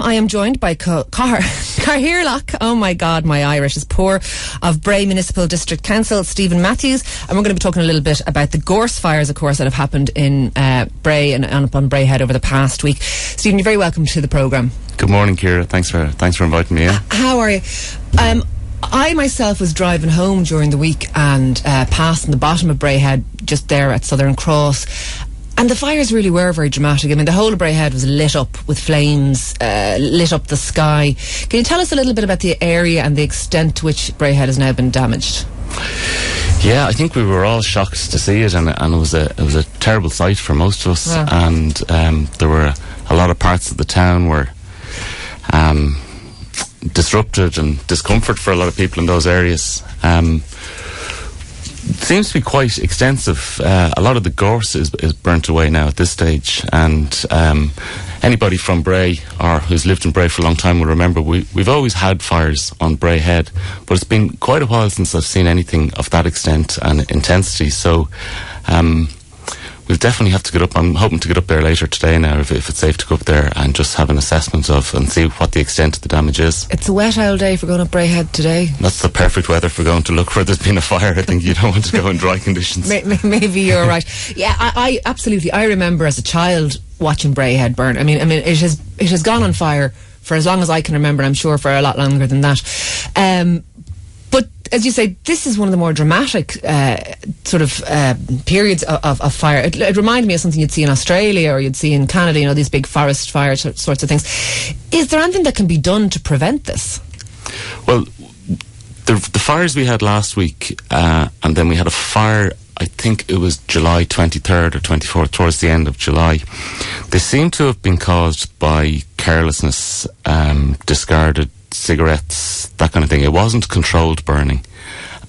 now I am joined by Cllr oh my God, my Irish is poor, of Bray Municipal District Council, Steven Matthews, and we're going to be talking a little bit about the Gorse fires, of course, that have happened in Bray and up on Bray Head over the past week. Steven, you're very welcome to the programme. Good morning, Ciara. Thanks for inviting me in. How are you? I myself was driving home during the week and passed on the bottom of Bray Head, just there at Southern Cross. And the fires really were very dramatic. I mean, the whole of Bray Head was lit up with flames, lit up the sky. Can you tell us a little bit about the area and the extent to which Bray Head has now been damaged? Yeah, I think we were all shocked to see it, and it was a terrible sight for most of us. Yeah. And there were a lot of parts of the town were disrupted, and discomfort for a lot of people in those areas. It seems to be quite extensive. A lot of the gorse is burnt away now at this stage, and anybody from Bray or who's lived in Bray for a long time will remember we've always had fires on Bray Head, but it's been quite a while since I've seen anything of that extent and intensity. So we'll definitely have to get up. I'm hoping to get up there later today now, if it's safe to go up there and just have an assessment of and see what the extent of the damage is. It's a wet old day for going up Bray Head today. That's the perfect weather for going to look where there's been a fire. I think you don't want to go in dry conditions. Maybe you're right. Yeah, I absolutely. I remember as a child watching Bray Head burn. I mean, it has gone on fire for as long as I can remember. I'm sure for a lot longer than that. But as you say, this is one of the more dramatic periods of fire. It reminded me of something you'd see in Australia or you'd see in Canada, you know, these big forest fires sorts of things. Is there anything that can be done to prevent this? Well, the fires we had last week, and then we had a fire, I think it was July 23rd or 24th, towards the end of July. They seem to have been caused by carelessness, discarded cigarettes, that kind of thing. It wasn't controlled burning,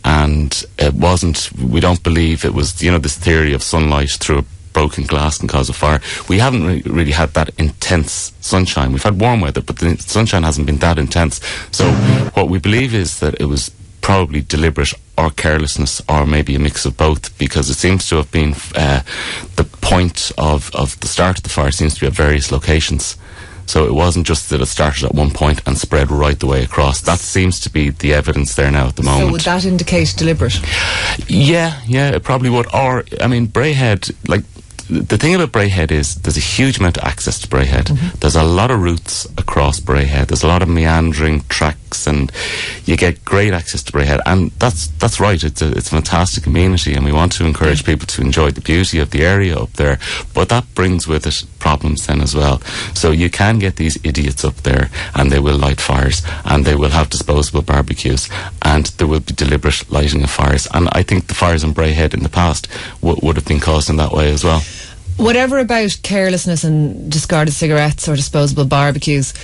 and we don't believe it was, this theory of sunlight through a broken glass can cause a fire. We haven't really had that intense sunshine. We've had warm weather, but the sunshine hasn't been that intense. So what we believe is that it was probably deliberate or carelessness, or maybe a mix of both, because it seems to have been the point of the start of the fire seems to be at various locations. So it wasn't just that it started at one point and spread right the way across. That seems to be the evidence there now at the moment. So would that indicate deliberate? Yeah, it probably would. Or, I mean, Bray Head, the thing about Bray Head is there's a huge amount of access to Bray Head. Mm-hmm. There's a lot of routes across Bray Head. There's a lot of meandering tracks, and you get great access to Bray Head. And that's right. It's a fantastic amenity, and we want to encourage people to enjoy the beauty of the area up there. But that brings with it problems then as well. So you can get these idiots up there, and they will light fires, and they will have disposable barbecues, and there will be deliberate lighting of fires. And I think the fires on Bray Head in the past would have been caused in that way as well. Whatever about carelessness and discarded cigarettes or disposable barbecues,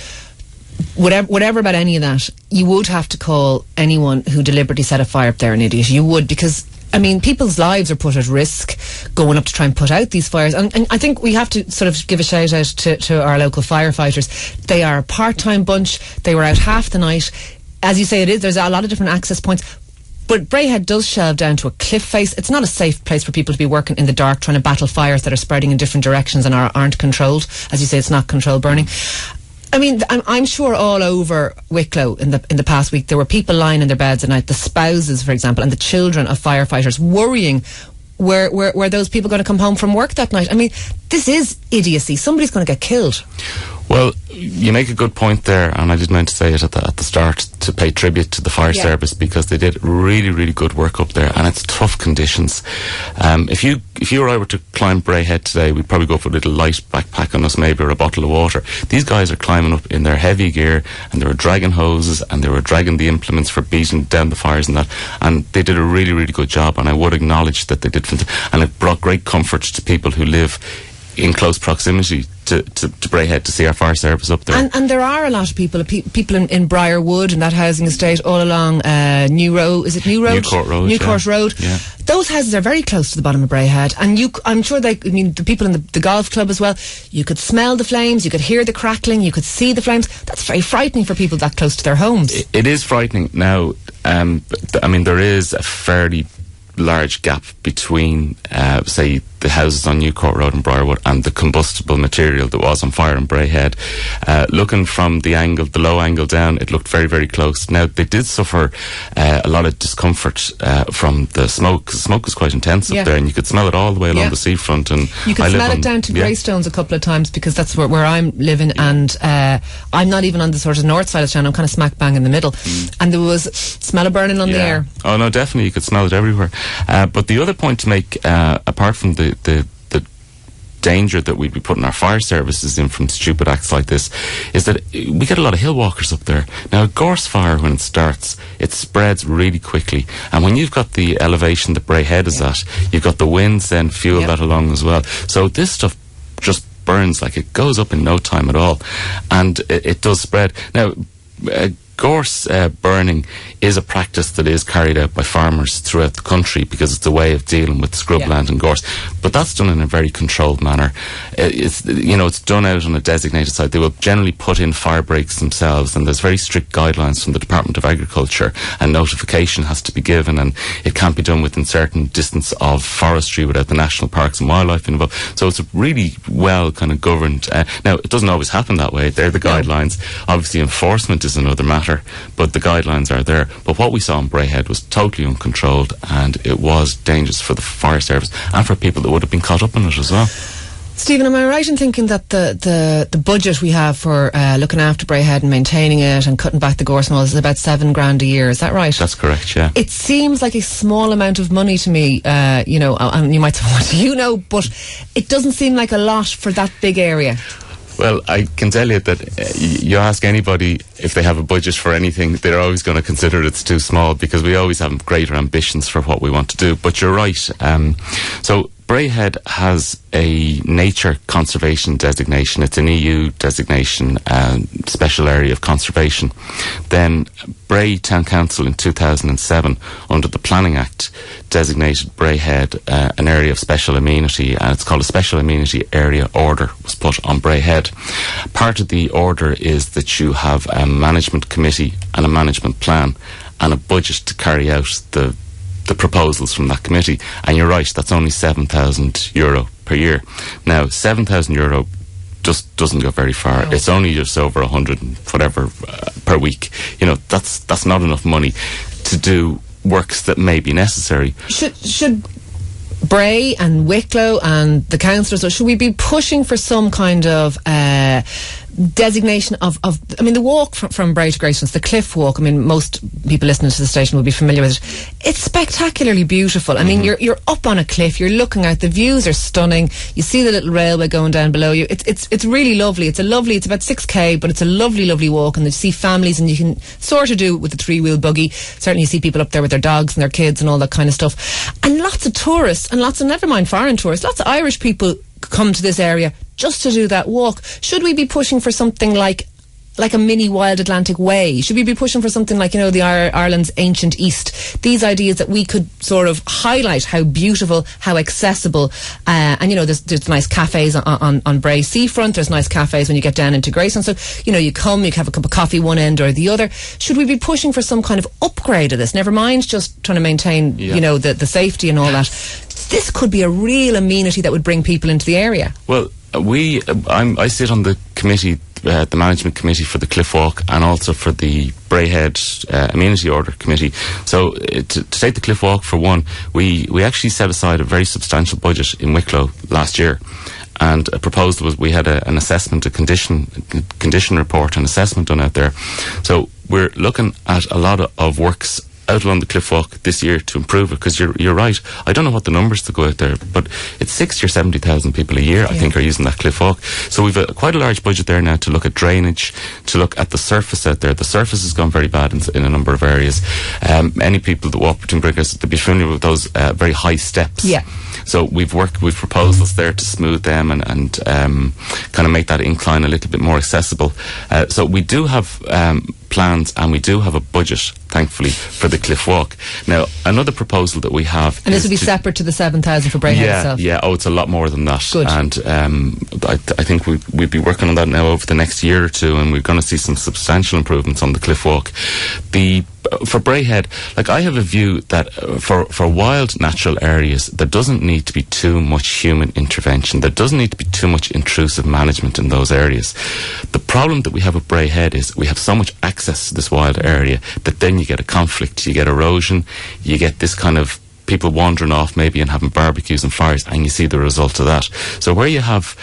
whatever about any of that, you would have to call anyone who deliberately set a fire up there an idiot. You would, because I mean, people's lives are put at risk going up to try and put out these fires. And I think we have to sort of give a shout out to our local firefighters. They are a part-time bunch. They were out half the night. As you say, there's a lot of different access points. But Bray Head does shelve down to a cliff face. It's not a safe place for people to be working in the dark, trying to battle fires that are spreading in different directions and aren't controlled. As you say, it's not controlled burning. I mean, I'm sure all over Wicklow in the past week there were people lying in their beds at night, the spouses, for example, and the children of firefighters worrying where those people going to come home from work that night. I mean, this is idiocy. Somebody's going to get killed. Well, you make a good point there, and I did meant to say it at the start, to pay tribute to the fire service, because they did really, really good work up there, and it's tough conditions. If you or I were to climb Bray Head today, we'd probably go for a little light backpack on us, maybe, or a bottle of water. These guys are climbing up in their heavy gear, and they were dragging hoses, and they were dragging the implements for beating down the fires and that, and they did a really, really good job, and I would acknowledge that they did, and it brought great comfort to people who live in close proximity to Bray Head to see our fire service up there. And there are a lot of people in Briarwood and that housing estate all along New Road. Is it New Road? New Court Road. New Court Road. Yeah. Those houses are very close to the bottom of Bray Head, and I'm sure the people in the golf club as well, you could smell the flames, you could hear the crackling, you could see the flames. That's very frightening for people that close to their homes. It is frightening. Now, I mean, there is a fairly large gap between, say, the houses on New Court Road in Briarwood and the combustible material that was on fire in Bray Head. Looking from the low angle down, it looked very, very close. Now, they did suffer a lot of discomfort from the smoke. The smoke was quite intense up there, and you could smell it all the way along the seafront. And you could smell it down to Greystones a couple of times, because that's where I'm living, and I'm not even on the sort of north side of town. I'm kind of smack bang in the middle, and there was smell of burning on the air. Oh no, definitely, you could smell it everywhere. But the other point to make, apart from the danger that we'd be putting our fire services in from stupid acts like this, is that we get a lot of hill walkers up there. Now, a gorse fire, when it starts, it spreads really quickly, and when you've got the elevation that Bray Head is at, you've got the winds then fuel that along as well. So this stuff just burns, like it goes up in no time at all, and it does spread. Now, gorse burning is a practice that is carried out by farmers throughout the country, because it's a way of dealing with scrubland and gorse. But that's done in a very controlled manner. It's done out on a designated site. They will generally put in fire breaks themselves, and there's very strict guidelines from the Department of Agriculture, and notification has to be given, and it can't be done within certain distance of forestry without the national parks and wildlife involved. So it's a really well kind of governed. Now, it doesn't always happen that way. They're the guidelines. Obviously, enforcement is another matter, but the guidelines are there. But what we saw in Bray Head was totally uncontrolled, and it was dangerous for the fire service and for people that would have been caught up in it as well. Stephen, am I right in thinking that the budget we have for looking after Bray Head and maintaining it and cutting back the gorse moles is about $7,000 a year? Is that right? That's correct, yeah. It seems like a small amount of money to me, and you might say, what do you know? But it doesn't seem like a lot for that big area. Well, I can tell you that you ask anybody if they have a budget for anything, they're always going to consider it's too small, because we always have greater ambitions for what we want to do. But you're right. So Bray Head has a nature conservation designation. It's an EU designation, special area of conservation. Then Bray Town Council in 2007, under the Planning Act, designated Bray Head an area of special amenity, and it's called a Special Amenity Area Order was put on Bray Head. Part of the order is that you have a management committee and a management plan and a budget to carry out the proposals from that committee. And you're right, that's only €7,000 per year. Now, €7,000 just doesn't go very far. No. It's only just over 100 and whatever per week. That's not enough money to do works that may be necessary. Should Bray and Wicklow and the councillors, should we be pushing for some kind of designation of the walk from Bray to Greystones, the cliff walk? I mean, most people listening to the station will be familiar with it. It's spectacularly beautiful. I mean, you're up on a cliff, you're looking out, the views are stunning, you see the little railway going down below you. It's really lovely. It's about 6k, but it's a lovely walk, and you see families, and you can sort of do it with the 3-wheel buggy. Certainly you see people up there with their dogs and their kids and all that kind of stuff, and lots of tourists, and never mind foreign tourists, lots of Irish people come to this area just to do that walk. Should we be pushing for something like a mini Wild Atlantic Way? Should we be pushing for something like, the Ireland's Ancient East? These ideas that we could sort of highlight how beautiful, how accessible, and there's nice cafes on Bray seafront. There's nice cafes when you get down into Grayson. So you come, you can have a cup of coffee one end or the other. Should we be pushing for some kind of upgrade of this? Never mind just trying to maintain the safety and all that. This could be a real amenity that would bring people into the area. Well, I sit on the committee, the management committee for the Cliff Walk, and also for the Bray Head Amenity Order Committee. So to take the Cliff Walk, for one, we actually set aside a very substantial budget in Wicklow last year. And a proposal was, we had an assessment, a condition report and assessment done out there. So we're looking at a lot of works out along the cliff walk this year to improve it, because you're right, I don't know what the numbers to go out there, but it's 60 or 70,000 people a year I think are using that cliff walk. So we've quite a large budget there now to look at drainage, to look at the surface out there. The surface has gone very bad in a number of areas. Any people that walk between brickers, they'll be familiar with those very high steps. So we've worked with proposals there to smooth them and kind of make that incline a little bit more accessible. So we do have plans, and we do have a budget, thankfully, for the cliff walk. Now, another proposal that we have, and this will be separate to the 7,000 for Bray Head itself. It's a lot more than that. Good. And I think we'd be working on that now over the next year or two, and we're going to see some substantial improvements on the cliff walk. The for Bray Head, like I have a view that for wild natural areas, there doesn't need to be too much human intervention. There doesn't need to be too much intrusive management in those areas. The problem that we have with Bray Head is we have so much access to this wild area that then you get a conflict, you get erosion, you get this kind of people wandering off maybe and having barbecues and fires, and you see the result of that. So where you have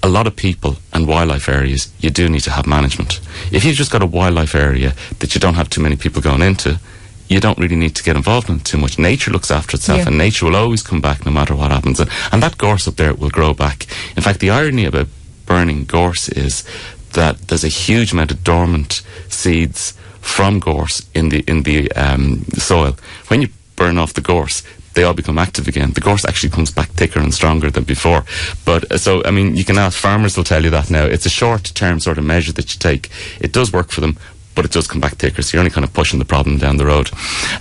a lot of people and wildlife areas, you do need to have management. If you've just got a wildlife area that you don't have too many people going into, you don't really need to get involved in it too much. Nature looks after itself, and nature will always come back no matter what happens. And that gorse up there will grow back. In fact, the irony about burning gorse is that there's a huge amount of dormant seeds from gorse in the soil. When you burn off the gorse, they all become active again. The gorse actually comes back thicker and stronger than before. But so, I mean, you can ask, farmers will tell you that now. It's a short-term sort of measure that you take. It does work for them, but it does come back thicker, so you're only kind of pushing the problem down the road.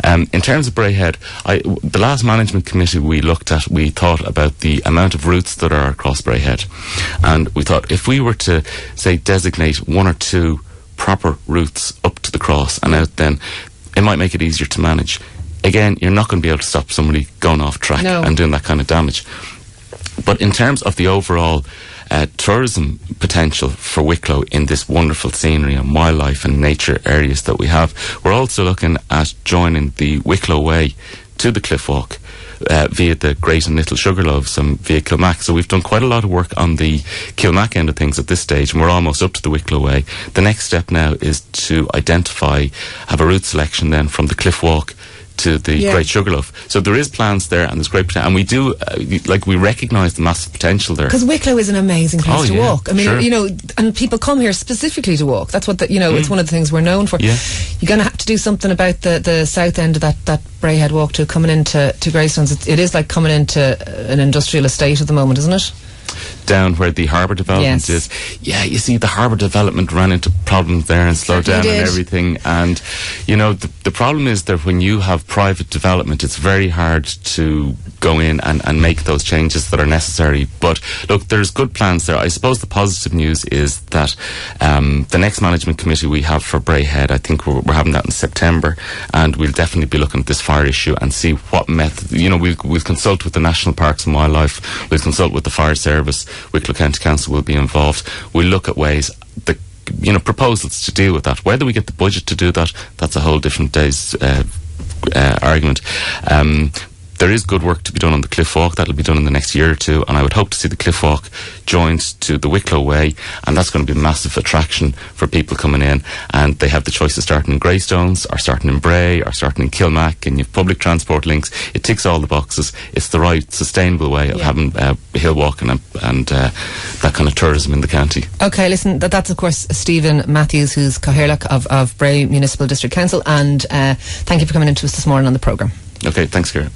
In terms of Bray Head, the last management committee we looked at, we thought about the amount of routes that are across Bray Head. And we thought if we were to, say, designate 1 or 2 proper routes up to the cross and out, then it might make it easier to manage. Again, you're not going to be able to stop somebody going off track and doing that kind of damage. But in terms of the overall tourism potential for Wicklow in this wonderful scenery and wildlife and nature areas that we have, we're also looking at joining the Wicklow Way to the Cliff Walk via the Great and Little Sugarloaves and via Kilmac. So we've done quite a lot of work on the Kilmac end of things at this stage, and we're almost up to the Wicklow Way. The next step now is to have a route selection then from the Cliff Walk to the Great Sugarloaf. So there is plans there, and there's great potential. And we do, we recognise the massive potential there. Because Wicklow is an amazing place to walk. I mean, sure. And people come here specifically to walk. That's what, it's one of the things we're known for. Yeah. You're going to have to do something about the south end of that Bray Head walk to coming into Greystones. It is like coming into an industrial estate at the moment, isn't it? Down where the harbour development is. Yeah, you see the harbour development ran into problems there and slowed down and everything. And, the problem is that when you have private development, it's very hard to go in and make those changes that are necessary. But look, there's good plans there. I suppose the positive news is that the next management committee we have for Bray Head, I think we're having that in September, and we'll definitely be looking at this fire issue and see what method, we'll consult with the National Parks and Wildlife, we'll consult with the Fire Service, Wicklow County Council will be involved. We'll look at ways, proposals to deal with that. Whether we get the budget to do that, that's a whole different day's argument. There is good work to be done on the Cliff Walk. That'll be done in the next year or two, and I would hope to see the Cliff Walk joined to the Wicklow Way, and that's going to be a massive attraction for people coming in. And they have the choice of starting in Greystones, or starting in Bray, or starting in Kilmac, and you have public transport links. It ticks all the boxes. It's the right, sustainable way of having hill walking and that kind of tourism in the county. Okay, listen, that's of course Steven Matthews, who's Cllr of Bray Municipal District Council, and thank you for coming in to us this morning on the programme. Okay, thanks, Ciara.